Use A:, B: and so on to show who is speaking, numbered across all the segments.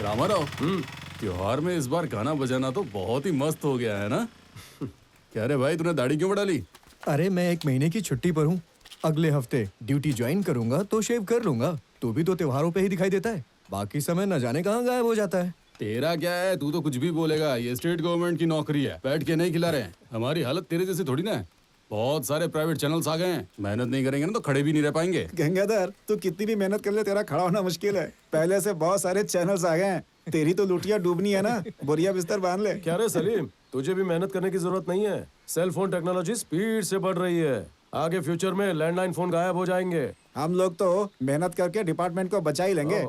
A: रामाराव, त्योहार में इस बार गाना बजाना तो बहुत ही मस्त हो गया है ना? क्या रे भाई, तूने दाढ़ी क्यों बढ़ा ली?
B: अरे मैं 1 महीने की छुट्टी पर हूँ। अगले हफ्ते ड्यूटी ज्वाइन करूंगा तो शेव कर लूंगा। तू भी तो त्योहारों पे ही दिखाई देता है, बाकी समय न जाने कहाँ गायब हो जाता है।
A: तेरा क्या है, तू तो कुछ भी बोलेगा। ये स्टेट गवर्नमेंट की नौकरी है, बैठ के नहीं खिला रहे हैं। हमारी हालत तेरे जैसी थोड़ी ना है। बहुत सारे प्राइवेट चैनल्स आ गए हैं, मेहनत नहीं करेंगे ना तो खड़े भी नहीं रह पाएंगे।
C: गंगाधर, तू कितनी भी मेहनत कर ले, तेरा खड़ा होना मुश्किल है। पहले से बहुत सारे चैनल्स आ गए हैं, तेरी तो लुटिया डूबनी है ना। बोरिया बिस्तर बांध ले।
D: क्या रे सलीम, तुझे भी मेहनत करने की जरूरत नहीं है। सेल फोन टेक्नोलॉजी स्पीड से बढ़ रही है। आगे फ्यूचर में लैंडलाइन फोन गायब हो जाएंगे।
C: हम लोग तो मेहनत करके डिपार्टमेंट को बचा ही लेंगे।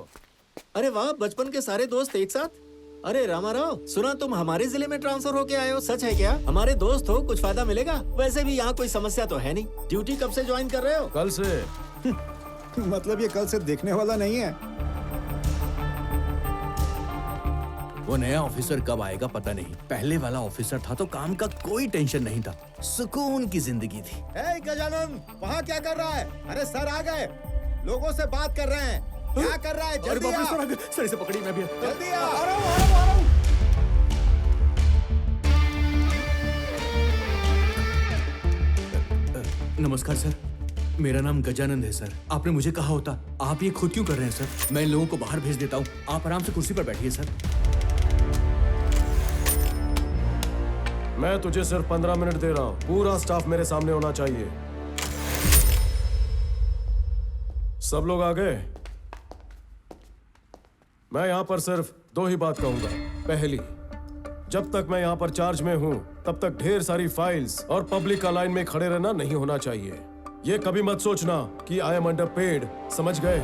E: अरे वाह, बचपन के सारे दोस्त एक साथ। अरे रामाराव, सुना तुम हमारे जिले में ट्रांसफर होके आए हो, सच है क्या? हमारे दोस्त हो, कुछ फायदा मिलेगा? वैसे भी यहाँ कोई समस्या तो है नहीं। ड्यूटी कब से ज्वाइन कर रहे हो?
D: कल से।
C: मतलब ये कल से देखने वाला नहीं है।
F: वो नया ऑफिसर कब आएगा पता नहीं। पहले वाला ऑफिसर था तो काम का कोई टेंशन नहीं था, सुकून की जिंदगी थी।
G: गजानन, वहाँ क्या कर रहा है? अरे सर आ गए, लोगों से बात कर रहे हैं। क्या कर रहा है? जल्दी आ।
F: सर से पकड़ी मैं भी।
G: जल्दी आ।
F: नमस्कार सर, मेरा नाम गजानंद है सर। आपने मुझे कहा होता। आप ये खुद क्यों कर रहे हैं सर? मैं इन लोगों को बाहर भेज देता हूँ, आप आराम से कुर्सी पर बैठिए सर।
D: मैं तुझे सिर्फ 15 मिनट दे रहा हूँ। पूरा स्टाफ मेरे सामने होना चाहिए। सब लोग आ गए? मैं यहाँ पर सिर्फ 2 ही बात कहूंगा। पहली, जब तक मैं यहाँ पर चार्ज में हूँ तब तक ढेर सारी फाइल्स और पब्लिक का लाइन में खड़े रहना नहीं होना चाहिए। ये कभी मत सोचना कि आई एम अंडर पेड, समझ गए?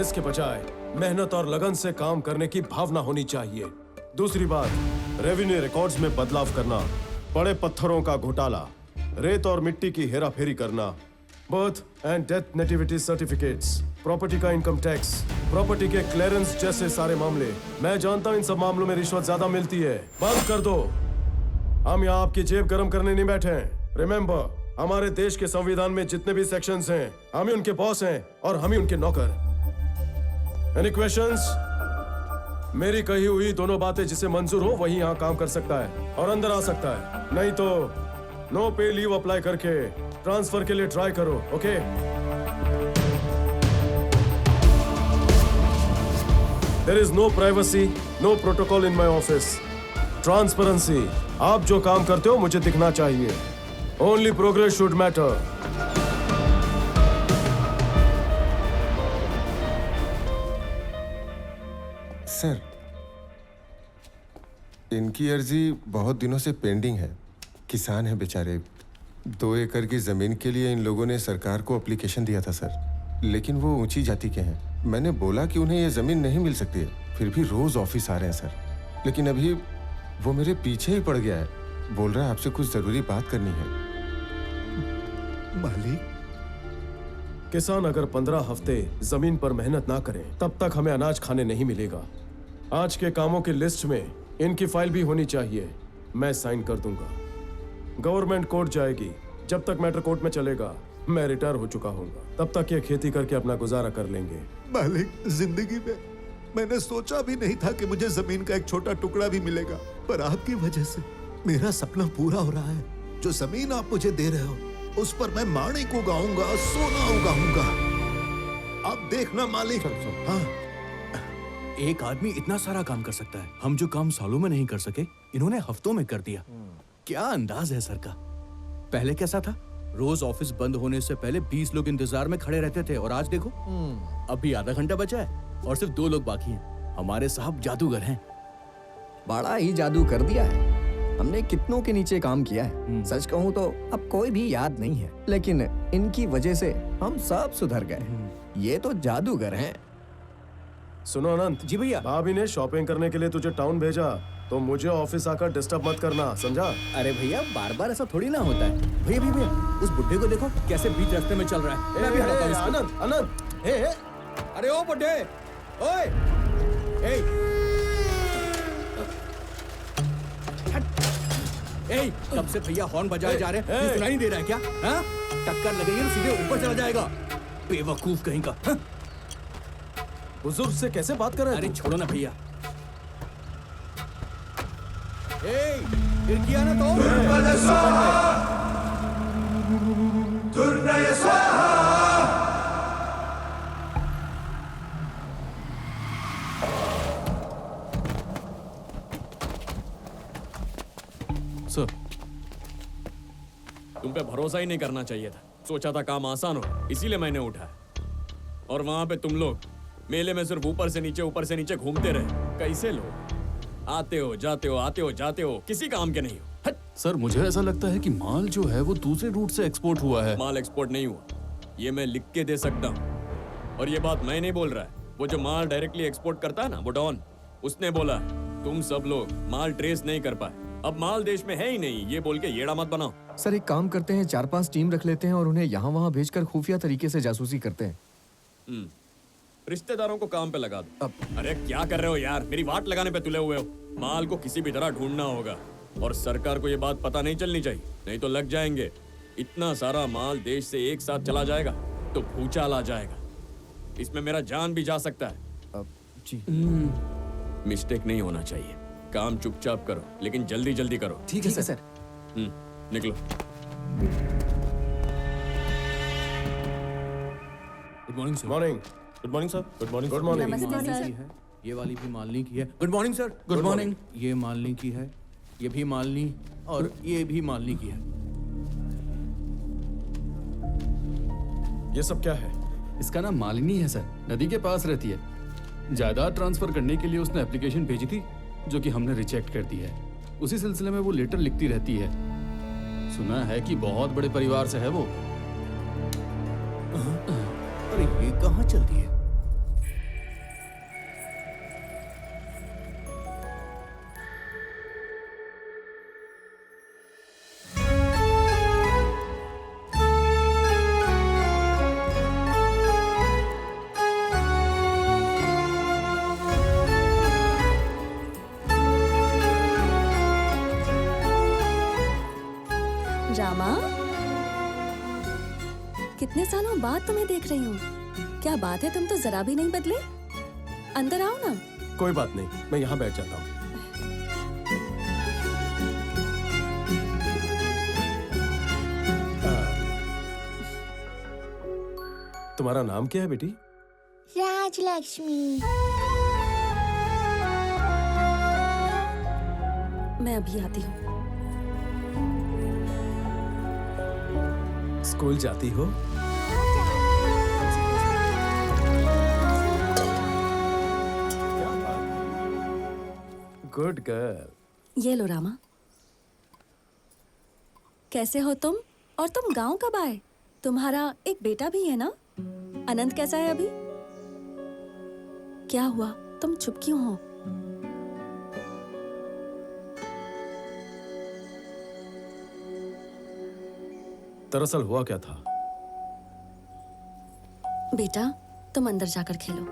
D: इसके बजाय मेहनत और लगन से काम करने की भावना होनी चाहिए। दूसरी बात, रेवेन्यू रिकॉर्ड्स में बदलाव करना, बड़े पत्थरों का घोटाला, रेत और मिट्टी की हेराफेरी करना, birth and death nativity certificates, property का इनकम टैक्स, प्रॉपर्टी के क्लियरेंस जैसे सारे मामले। मैं जानता हूं इन सब मामलों में रिश्वत ज्यादा मिलती है, बंद कर दो। हम यहाँ आपकी जेब गर्म करने नहीं बैठे हैं। रिमेंबर, हमारे देश के संविधान में जितने भी सेक्शंस हैं, हम ही उनके बॉस हैं और हम ही उनके नौकर। Any questions? मेरी कही हुई दोनों बातें जिसे मंजूर हो वही यहाँ काम कर सकता है और अंदर आ सकता है, नहीं तो नो पे लीव अप्लाई करके ट्रांसफर के लिए ट्राई करो। Okay? There is no privacy, no protocol in my office. Transparency. आप जो काम करते हो मुझे दिखना चाहिए। Only progress should matter.
H: Sir, इनकी अर्जी बहुत दिनों से पेंडिंग है। किसान है बेचारे। 2 एकड़ की जमीन के लिए इन लोगों ने सरकार को एप्लीकेशन दिया था सर, लेकिन वो ऊंची जाति के हैं। मैंने बोला कि उन्हें ये जमीन नहीं मिल सकती है, फिर भी रोज ऑफिस आ रहे हैं सर। लेकिन अभी वो मेरे पीछे ही पड़ गया है, बोल रहा है आपसे कुछ जरूरी बात करनी है।
C: मालिक,
D: किसान अगर 15 हफ्ते जमीन पर मेहनत ना करें तब तक हमें अनाज खाने नहीं मिलेगा। आज के कामों की लिस्ट में इनकी फाइल भी होनी चाहिए। मैं साइन कर दूंगा। गवर्नमेंट कोर्ट जाएगी। जब तक मैटर कोर्ट में चलेगा मैं रिटायर हो चुका हूँगा। तब तक ये खेती करके अपना गुजारा कर लेंगे।
G: मालिक, जिंदगी में मैंने सोचा भी नहीं था कि मुझे जमीन का एक छोटा टुकड़ा भी मिलेगा, पर आपकी वजह से मेरा सपना पूरा हो रहा है। जो जमीन आप मुझे दे रहे हो उस पर मैं माणिक उगाऊंगा, सोना उगाऊंगा। आप देखना मालिक। हाँ,
F: एक आदमी इतना सारा काम कर सकता है। हम जो काम सालों में नहीं कर सके, इन्होंने हफ्तों में कर दिया। क्या अंदाज है सर का। पहले कैसा था? रोज ऑफिस बंद होने से पहले 20 लोग इंतजार में खड़े रहते थे, और आज देखो अभी आधा घंटा बचा है और सिर्फ 2 लोग बाकी हैं। हमारे साहब जादूगर हैं।
B: बड़ा ही जादू कर दिया है। हमने कितनों के नीचे काम किया है, सच कहूँ तो अब कोई भी याद नहीं है, लेकिन इनकी वजह से हम सब सुधर गए। ये तो जादूगर हैं।
D: सुनो अनंत
F: जी भैया।
D: भाभी ने शॉपिंग करने के लिए तुझे टाउन भेजा, तो मुझे ऑफिस आकर डिस्टर्ब मत करना, समझा?
F: अरे भैया, बार बार ऐसा थोड़ी ना होता है। भैया भैया भैया, उस बुड्ढे को देखो कैसे बीच रास्ते में चल रहा है। मैं भी हटाता हूं इसको।
D: अनंत अनंत,
F: हे हे, अरे ओ बुड्ढे, ओए, ए, ए, कब से भैया हॉर्न बजाए जा रहे हैं, ये सुनाई नहीं दे रहा है क्या? हाँ? टक्कर लगेगी तो सीधे ऊपर चला जाएगा, बेवकूफ कहीं का। हाँ?
D: बुजुर्ग से कैसे बात कर रहे हैं?
F: अरे छोड़ो ना भैया, खिड़कियां ना तोड़।
A: सर
I: तुम पे भरोसा ही नहीं करना चाहिए था। सोचा था काम आसान हो, इसीलिए मैंने उठाया। और वहां पे तुम लोग मेले में सिर्फ ऊपर से नीचे घूमते रहे। कैसे लोग आते हो जाते हो, आते हो जाते हो, किसी काम के नहीं हो। हट!
A: सर मुझे ऐसा लगता है कि माल जो है वो दूसरे रूट से एक्सपोर्ट हुआ है।
I: माल एक्सपोर्ट नहीं हुआ, ये मैं लिख के दे सकता हूँ। और ये बात मैं नहीं बोल रहा है, वो जो माल डायरेक्टली एक्सपोर्ट करता है ना, वो डॉन, उसने बोला तुम सब लोग माल ट्रेस नहीं कर पाए, अब माल देश में है ही नहीं, ये बोल के येड़ा मत बनाओ।
B: सर एक काम करते हैं, 4-5 टीम रख लेते हैं और उन्हें यहाँ वहाँ भेजकर खुफिया तरीके से जासूसी करते हैं।
I: रिश्तेदारों को काम पे लगा दो। अरे क्या कर रहे हो यार, मेरी वाट लगाने पे तुले हुए हो। माल को किसी भी तरह ढूंढना होगा और सरकार को ये बात पता नहीं चलनी चाहिए, नहीं तो लग जाएंगे। इतना सारा माल देश से एक साथ चला जाएगा तो भूचाल आ जाएगा, इसमें मेरा जान भी जा सकता है।
B: जी
I: मिस्टेक नहीं होना चाहिए। काम चुपचाप करो, लेकिन जल्दी जल्दी करो।
B: ठीक है सर।
I: निकलो।
F: Good morning sir.
D: Morning. Good morning sir. Good morning. Good morning.
F: ये वाली भी मालनी की है। Good morning sir.
A: Good morning.
F: ये मालनी की है, ये भी मालनी, और ये भी मालनी की है।
D: ये सब क्या है?
A: इसका नाम मालिनी है सर, नदी के पास रहती है। जायदाद ट्रांसफर करने के लिए उसने एप्लीकेशन भेजी थी जो कि हमने रिजेक्ट कर दी है। उसी सिलसिले में वो लेटर लिखती रहती है। सुना है कि बहुत बड़े परिवार से है वो।
F: अरे ये कहाँ चलती है?
J: रामा, कितने सालों बाद तुम्हें देख रही हूँ। क्या बात है, तुम तो जरा भी नहीं बदले। अंदर आओ ना।
D: कोई बात नहीं, मैं यहाँ बैठ जाता हूँ। तुम्हारा नाम क्या है बेटी?
J: राजलक्ष्मी। मैं अभी आती हूँ।
D: स्कूल जाती हो? Good girl.
J: ये लो रामा। कैसे हो तुम? और तुम गांव कब आए? तुम्हारा एक बेटा भी है ना? अनंत कैसा है अभी? क्या हुआ, तुम चुप क्यों हो?
D: दरअसल हुआ क्या था?
J: बेटा तुम अंदर जाकर खेलो।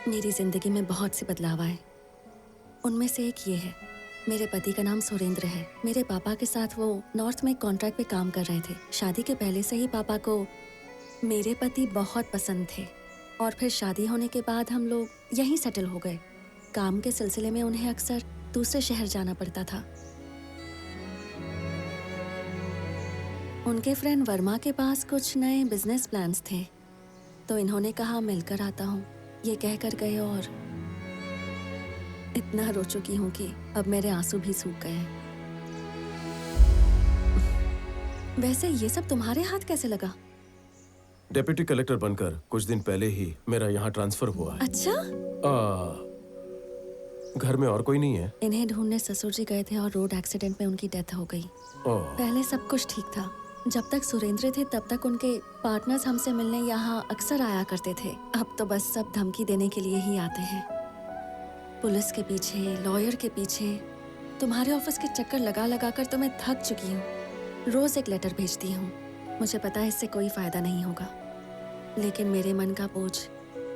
J: मेरी जिंदगी में बहुत से बदलाव आए। उनमें से एक ये है, मेरे पति का नाम सुरेंद्र है। मेरे पापा के साथ वो नॉर्थ में कॉन्ट्रैक्ट पे काम कर रहे थे। शादी के पहले से ही पापा को मेरे पति बहुत पसंद थे और फिर शादी होने के बाद हम लोग यहीं सेटल हो गए। काम के सिलसिले में उन्हें अक्सर दूसरे शहर जाना पड़ता था। उनके फ्रेंड वर्मा के पास कुछ नए बिजनेस प्लान्स थे, तो इन्होंने कहा मिलकर आता हूँ। ये कहकर गए और इतना रो चुकी हूँ कि अब मेरे आंसू भी सूख गए हैं। वैसे ये सब तुम्हारे हाथ कैसे लगा?
D: डेप्यूटी कलेक्टर बनकर कुछ दिन पहले ही मेरा यहाँ ट्रांसफर हुआ है।
J: अच्छा?
D: घर में और कोई नहीं है?
J: इन्हें ढूंढने ससुर जी गए थे और रोड एक्सीडेंट में उनकी डेथ हो गई। पहले सब कुछ ठीक था। जब तक सुरेंद्र थे तब तक उनके पार्टनर्स हमसे मिलने यहाँ अक्सर आया करते थे। अब तो बस सब धमकी देने के लिए ही आते हैं। पुलिस के पीछे, लॉयर के पीछे, तुम्हारे ऑफिस के चक्कर लगा लगा कर तो मैं थक चुकी हूँ। रोज एक लेटर भेजती हूँ। मुझे पता है इससे कोई फायदा नहीं होगा, लेकिन मेरे मन का बोझ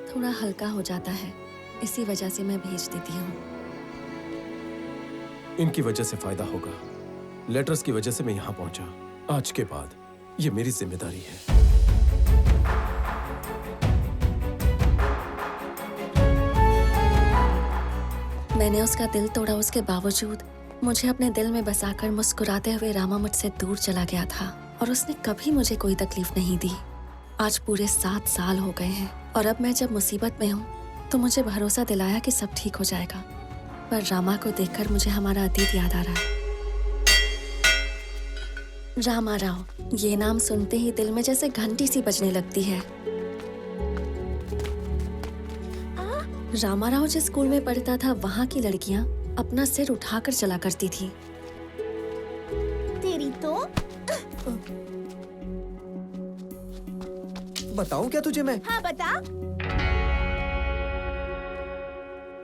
J: थोड़ा हल्का हो जाता है। इसी वजह से मैं भेज देती हूँ।
D: इनकी वजह से फायदा होगा। लेटर्स की वजह से मैं यहाँ पहुंचा। आज के बाद ये मेरी जिम्मेदारी है।
J: मैंने उसका दिल तोड़ा, उसके बावजूद मुझे अपने दिल में बसाकर मुस्कुराते हुए रामा मुझसे दूर चला गया था और उसने कभी मुझे कोई तकलीफ नहीं दी। आज पूरे 7 साल हो गए हैं और अब मैं जब मुसीबत में हूँ तो मुझे भरोसा दिलाया कि सब ठीक हो जाएगा। पर रामा को देखकर मुझे हमारा अतीत याद आ रहा है। रामा राव, ये नाम सुनते ही दिल में जैसे घंटी सी बजने लगती है। रामा राव जिस स्कूल में पढ़ता था वहाँ की लड़कियाँ अपना सिर उठाकर चला करती थी।
K: तेरी तो
B: बताऊं क्या तुझे मैं?
K: हाँ बता।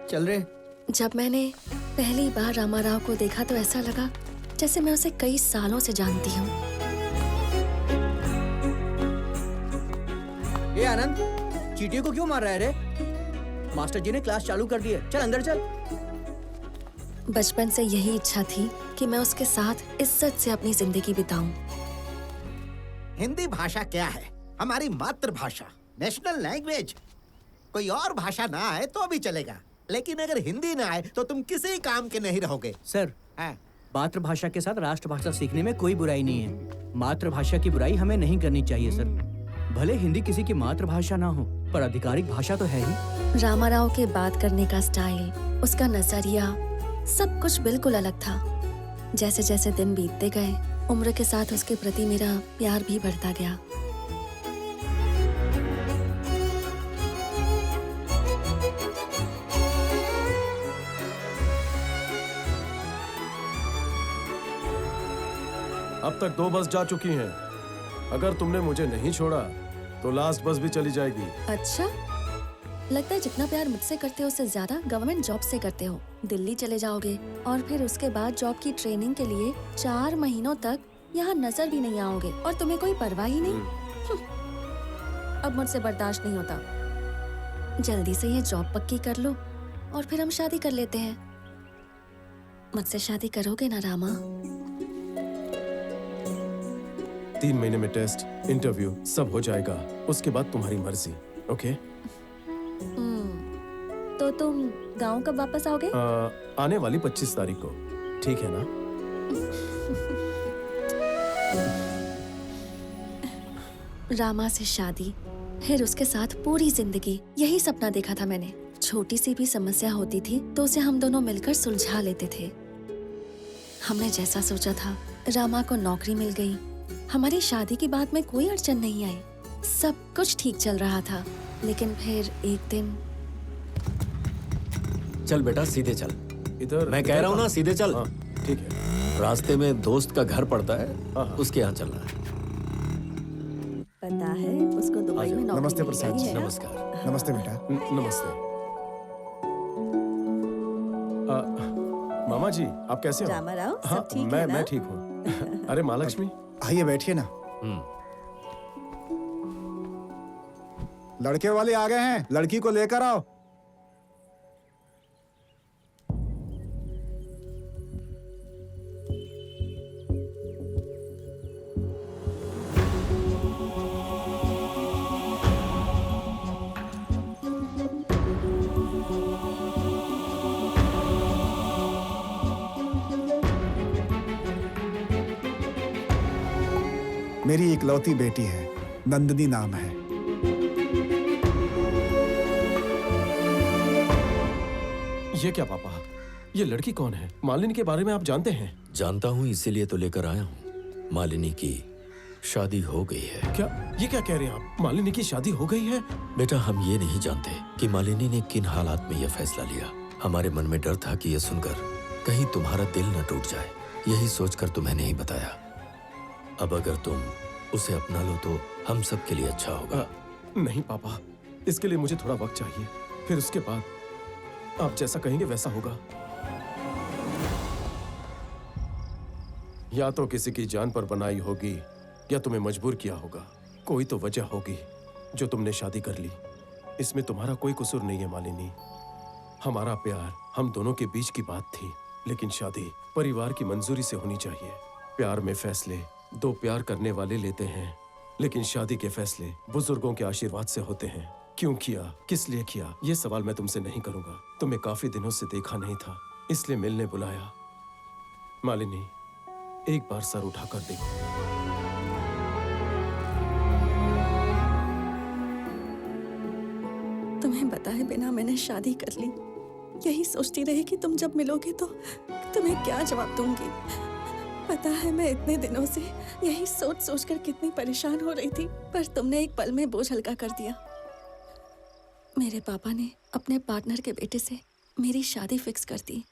B: चल रे।
J: जब मैंने पहली बार रामा राव को देखा तो ऐसा लगा जैसे मैं उसे कई सालों से जानती हूँ।
F: ए आनंद, चींटियों को क्यों मार रहा है रे? मास्टर जी ने क्लास चालू कर दी है, चल अंदर चल।
J: बचपन से यही इच्छा थी कि मैं उसके साथ इज्जत से अपनी जिंदगी बिताऊं।
L: हिंदी भाषा क्या है? हमारी मातृभाषा, नेशनल लैंग्वेज। कोई और भाषा ना आए तो भी चलेगा, लेकिन अगर हिंदी ना आए तो तुम किसी काम के नहीं रहोगे।
F: सर, मातृभाषा के साथ राष्ट्रभाषा सीखने में कोई बुराई नहीं है। मातृभाषा की बुराई हमें नहीं करनी चाहिए सर। भले हिंदी किसी की मातृभाषा ना हो, पर आधिकारिक भाषा तो है ही।
J: रामा राव के बात करने का स्टाइल, उसका नजरिया, सब कुछ बिल्कुल अलग था। जैसे जैसे दिन बीतते गए, उम्र के साथ उसके प्रति मेरा प्यार भी बढ़ता गया।
D: अब तक 2 बस जा चुकी हैं। अगर तुमने मुझे नहीं छोड़ा तो लास्ट बस भी चली जाएगी।
J: अच्छा, लगता है जितना प्यार मुझसे करते हो उससे ज्यादा गवर्नमेंट जॉब से करते हो। दिल्ली चले जाओगे और फिर उसके बाद जॉब की ट्रेनिंग के लिए 4 महीनों तक यहाँ नजर भी नहीं आओगे और तुम्हें कोई परवाह ही नहीं। अब मुझसे बर्दाश्त नहीं होता। जल्दी से ये जॉब पक्की कर लो और फिर हम शादी कर लेते हैं। मुझसे शादी करोगे ना रामा?
D: 3 महीने में टेस्ट, इंटरव्यू सब हो जाएगा। उसके बाद तुम्हारी मर्जी। ओके?
J: तो तुम गांव कब वापस आओगे?
D: आने वाली 25 तारीख को। ठीक है ना?
J: रामा से शादी, फिर उसके साथ पूरी जिंदगी, यही सपना देखा था मैंने। छोटी सी भी समस्या होती थी तो उसे हम दोनों मिलकर सुलझा लेते थे। हमने जैसा सोचा था, रामा को नौकरी मिल गई। हमारी शादी की बात में कोई अड़चन नहीं आई। सब कुछ ठीक चल रहा था। लेकिन फिर एक दिन।
E: चल बेटा, सीधे चल।
D: इधर
E: मैं कह रहा हूँ ना, सीधे चल।
D: ठीक है।
E: रास्ते में दोस्त का घर पड़ता है, उसके यहाँ चलना है।
J: पता है उसको दुबई में नौकरी
C: नमस्ते
J: मिल
C: प्रसाद
J: गई
C: जी।
J: है।
E: नमस्कार।
C: नमस्ते बेटा।
D: नमस्ते। मामा जी, आप कैसे हो?
K: रामा राव,
D: हाँ,
K: सब ठीक है ना?
D: मैं ठीक हूँ। अरे महालक्ष्मी,
C: आइए बैठिए ना। लड़के वाले आ गए हैं, लड़की को लेकर आओ। मेरी इकलौती बेटी है, नंदिनी नाम है।
D: ये क्या पापा? ये लड़की कौन है? मालिनी के बारे में आप जानते हैं?
E: जानता हूँ, इसीलिए तो लेकर आया हूँ। मालिनी की शादी हो गई है।
D: क्या? ये क्या कह रहे हैं आप? मालिनी की शादी हो गई है?
E: बेटा, हम ये नहीं जानते कि मालिनी ने किन हालात में यह फैसला लिया। हमारे मन में डर था कि यह सुनकर कहीं तुम्हारा दिल न टूट जाए, यही सोचकर तुम्हें नहीं बताया। अब अगर तुम उसे अपना लो तो हम सब के लिए अच्छा होगा।
D: नहीं पापा, इसके लिए मुझे थोड़ा वक्त चाहिए। फिर उसके बाद आप जैसा कहेंगे वैसा होगा। या तो किसी की जान पर बनाई होगी या तुम्हें मजबूर किया होगा। कोई तो वजह होगी जो तुमने शादी कर ली। इसमें तुम्हारा कोई कसूर नहीं है मालिनी। हमारा प्यार हम दोनों के बीच की बात थी, लेकिन शादी परिवार की मंजूरी से होनी चाहिए। प्यार में फैसले 2 प्यार करने वाले लेते हैं, लेकिन शादी के फैसले बुजुर्गों के आशीर्वाद से होते हैं। क्यों किया, किस लिए किया, ये सवाल मैं तुमसे नहीं करूंगा। तुम्हें काफी दिनों से देखा नहीं था, इसलिए मिलने बुलाया। मालिनी, एक बार सर उठाकर देखो।
J: तुम्हें बताए बिना मैंने शादी कर ली। यही सोचती रही कि तुम जब मिलोगे तो तुम्हें क्या जवाब दूंगी। पता है मैं इतने दिनों से यही सोच सोच कर कितनी परेशान हो रही थी, पर तुमने एक पल में बोझ हल्का कर दिया। मेरे पापा ने अपने पार्टनर के बेटे से मेरी शादी फिक्स कर दी,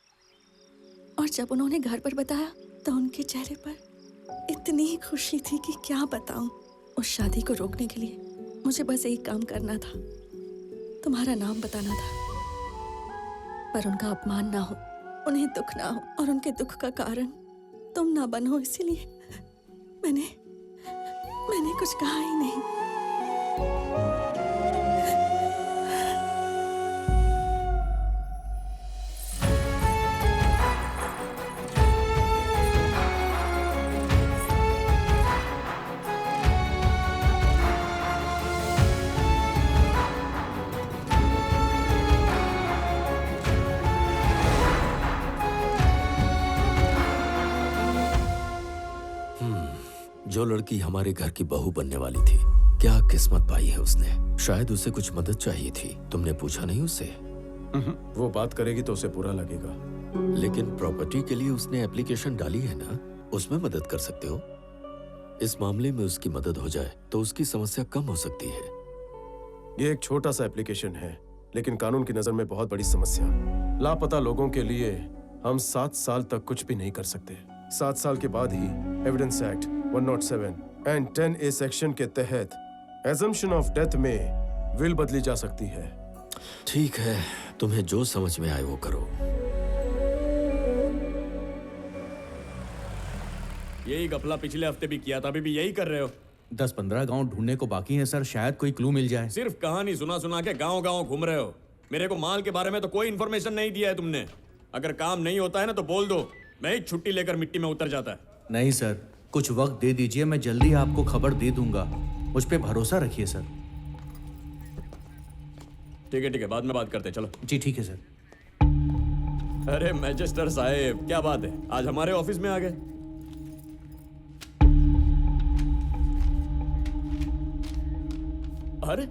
J: और जब उन्होंने घर पर बताया तो उनके चेहरे पर इतनी खुशी थी कि क्या बताऊं। उस शादी को रोकने के लिए मुझे बस एक काम करना था, तुम्हारा नाम बताना था, पर उनका अपमान ना हो, उन्हें दुख ना हो, और उनके दुख का कारण तुम ना बनो, इसीलिए मैंने कुछ कहा ही नहीं।
K: जो लड़की हमारे घर की बहू बनने वाली थी, क्या किस्मत पाई है उसने। शायद उसे कुछ मदद चाहिए थी, तुमने पूछा नहीं उससे?
D: वो बात करेगी तो उसे बुरा लगेगा।
K: लेकिन प्रॉपर्टी के लिए उसने एप्लीकेशन डाली है ना, उसमें मदद कर सकते हो। इस मामले में उसकी मदद हो जाए तो उसकी समस्या कम हो सकती है।
D: ये एक छोटा सा एप्लीकेशन है, लेकिन कानून की नजर में बहुत बड़ी समस्या। लापता लोगों के लिए हम 7 साल तक कुछ भी नहीं कर सकते। 7 साल के बाद ही evidence act 107 and 10A section के तहत एजम्पशन ऑफ डेथ में विल बदली जा सकती है।
K: ठीक है, तुम्हें जो समझ में आए वो करो।
I: यही गफला पिछले हफ्ते भी किया था, अभी भी यही कर रहे हो।
F: 10-15 गांव ढूंढने को बाकी है सर, शायद कोई क्लू मिल जाए।
I: सिर्फ कहानी सुना सुना के गांव गांव घूम रहे हो। मेरे को माल के बारे में तो कोई इन्फॉर्मेशन नहीं दिया है तुमने। अगर काम नहीं होता है ना तो बोल दो, मैं ही छुट्टी लेकर मिट्टी में उतर जाता है।
F: नहीं सर, कुछ वक्त दे दीजिए, मैं जल्दी आपको खबर दे दूंगा। मुझ पे भरोसा रखिए सर।
I: ठीक है, बाद में बात करते हैं, चलो।
F: जी ठीक है सर।
I: अरे मैजिस्टर साहब, क्या बात है, आज हमारे ऑफिस में आ गए। अरे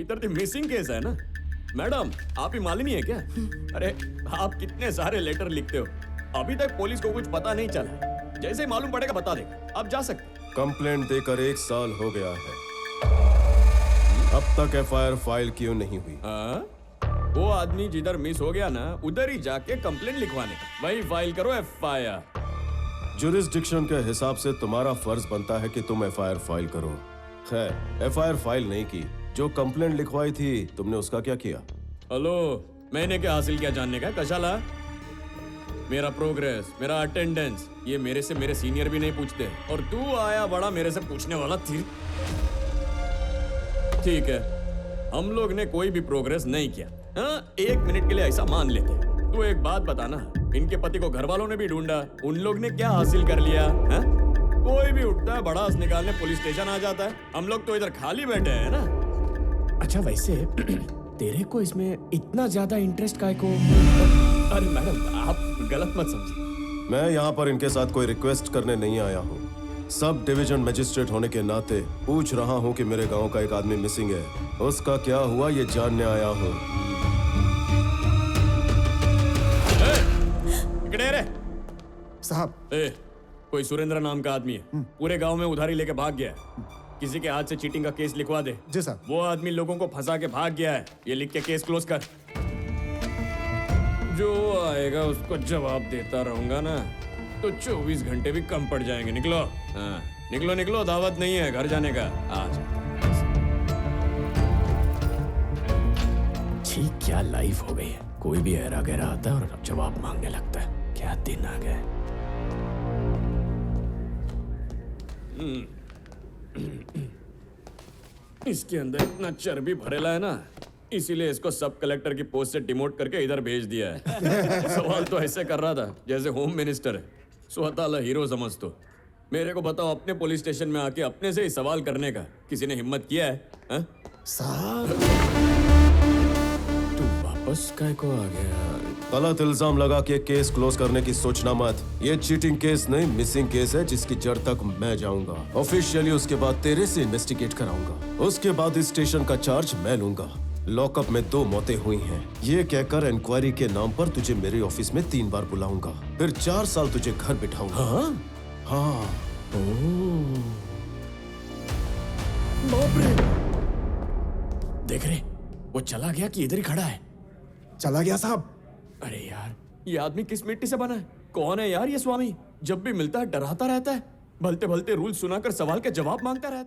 I: इधर तो मिसिंग केस है ना। मैडम, आप ही मालिनी है क्या? अरे आप कितने सारे लेटर लिखते हो, अभी तक पुलिस को कुछ पता नहीं चला। जैसे ही मालूम पड़ेगा बता देगा, आप जा सकते।
D: कंप्लेंट देकर 1 साल हो गया है, अब तक FIR फाइल क्यों नहीं हुई?
I: वो आदमी जिधर मिस हो गया ना, उधर ही जाके कंप्लेंट लिखवाने का, वही फाइल करो FIR।
D: जुरिस्डिक्शन के हिसाब से तुम्हारा फर्ज बनता है कि तुम FIR फाइल करो। खैर, FIR फाइल नहीं की, जो कंप्लेंट लिखवाई थी तुमने उसका क्या किया?
I: हेलो, मैंने क्या हासिल किया जानने का? कशाला? मेरा प्रोग्रेस, मेरा अटेंडेंस, ये मेरे से मेरे सीनियर भी नहीं पूछते, और तू आया बड़ा मेरे से पूछने वाला थी। ठीक है, हम लोग ने कोई भी प्रोग्रेस नहीं किया। हाँ, 1 मिनट के लिए ऐसा मान लेते। तू एक बात बताना, इनके पति को घर वालों ने भी ढूंढा, उन लोग ने क्या हासिल कर लिया? हाँ? कोई भी उठता है भड़ास निकालने पुलिस स्टेशन आ जाता है, हम लोग तो इधर खाली बैठे हैं ना। अच्छा वैसे तेरे को इसमें इतना ज्यादा इंटरेस्ट काहे को? अरे मैडम, आप गलत मत समझिए।
D: मैं यहाँ पर इनके साथ कोई रिक्वेस्ट करने नहीं आया हूँ। सब डिवीजन मजिस्ट्रेट होने के नाते पूछ रहा हूँ कि मेरे गांव का एक आदमी मिसिंग है, उसका क्या हुआ ये जानने आया हूँ।
I: रे
C: साहब,
I: कोई सुरेंद्र नाम का आदमी है, पूरे गांव में उधारी लेके भाग गया है। किसी के हाथ से चीटिंग का केस लिखवा दे।
C: जी साहब।
I: वो आदमी लोगों को फंसा के भाग गया है, ये लिख के केस क्लोज कर। जो आएगा उसको जवाब देता रहूंगा ना तो 24 घंटे भी कम पड़ जाएंगे। निकलो, हाँ निकलो निकलो, दावत नहीं है घर जाने का। आज ठीक क्या लाइफ हो गई है, कोई भी ऐरा गहरा आता है और जवाब मांगने लगता है। क्या दिन आ गए। इसके अंदर इतना चर्बी भरेला है ना, इसीलिए इसको सब कलेक्टर की पोस्ट से डिमोट करके इधर भेज दिया है। सवाल तो ऐसे कर रहा था जैसे होम मिनिस्टर है, स्वतः हीरो समझ। तो मेरे को बताओ, अपने पुलिस स्टेशन में आके अपने से ही सवाल करने का किसी ने हिम्मत किया है?
C: साहब
I: बस काय को आ गया।
D: गलत इल्जाम लगा के केस क्लोज करने की सोचना मत। ये चीटिंग केस नहीं, मिसिंग केस है जिसकी जड़ तक मैं जाऊंगा ऑफिशियली। उसके बाद तेरे से इन्वेस्टिगेट कराऊंगा। उसके बाद इस स्टेशन का चार्ज मैं लूंगा। लॉकअप में 2 मौतें हुई हैं। ये कहकर इंक्वायरी के नाम पर तुझे मेरे ऑफिस में 3 बार बुलाऊंगा, फिर 4 साल तुझे घर बिठाऊंगा। हाँ।
I: बाप रे, देख रहे वो चला गया कि इधर ही खड़ा है?
C: चला गया साहब।
I: अरे यार, ये आदमी किस मिट्टी से बना है? कौन है यार ये स्वामी? जब भी मिलता है डराता रहता है, भलते भलते रूल सुनाकर सवाल के जवाब मांगता रहता है।